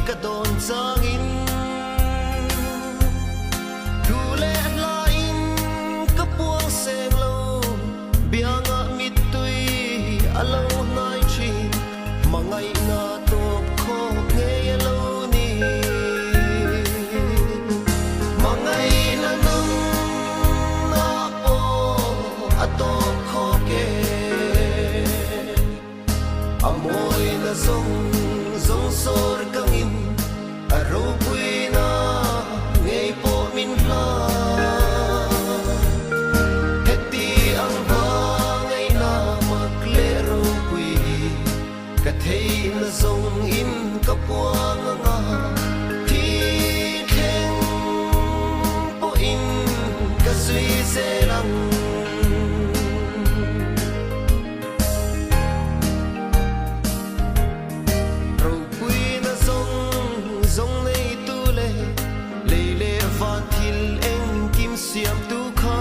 ka don changin thu le la in ka puang seng lo bianga mit tui alo nai chi mangai na to kho ke lo ni mangai na nong na o ato kho ke amoy na zong sor kangin aro pui na ngei po min la heti ang bangai na maklero pui ka thei na zong in ka puang nga thi khen po in ka sui se lang siam tu kha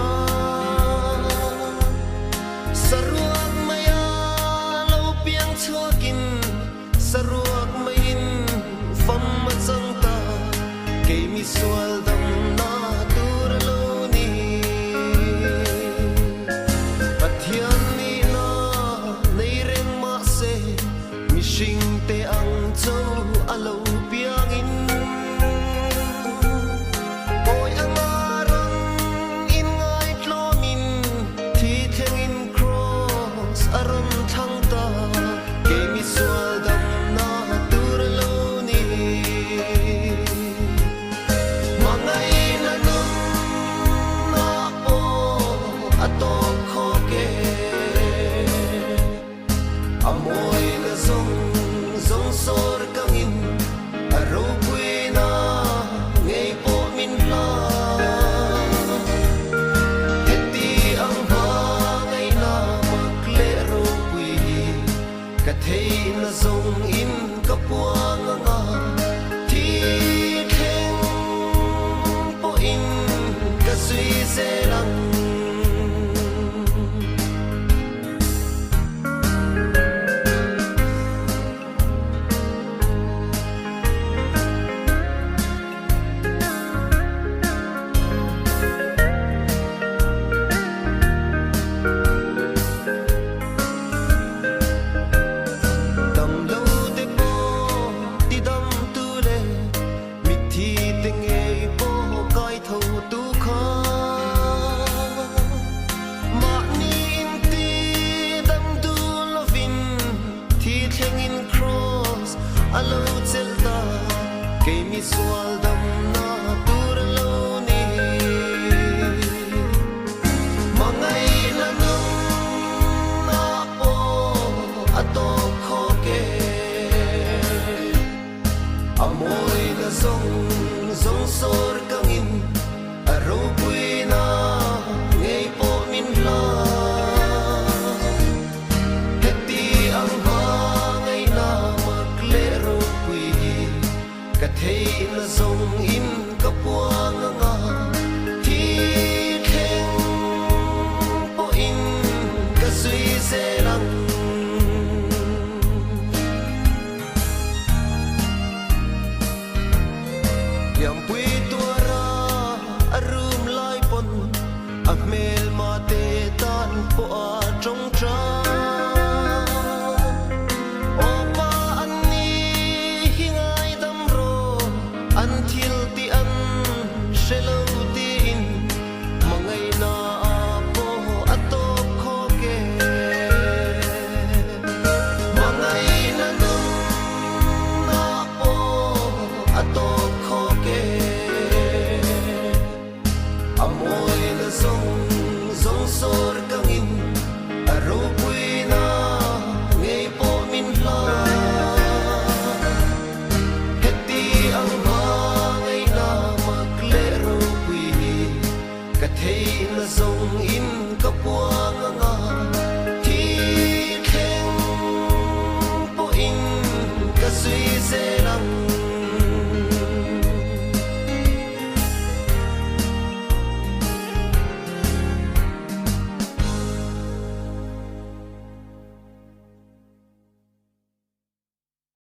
saruak maya lo piang chuakin saruak main fam ma chang ta ke mi sual dam na tur lo ni pathian ni na nei reng ma se mi sing te ang chau alo piang in amoy na zong sor kangin aro pui na ngei po min la heti ang bangai na maklero pui ka thei na zong in ka puang nga thi khen po in ka sui se lang alo chelta ke mi sual dam na tur lo ni mangai na nong na o ato kho ke amoy na zong sor kangin aro pui na ngei po min la heti ang bangai na ka thei na zong in ka puang nga thi khen po in ka sui se lang yam pui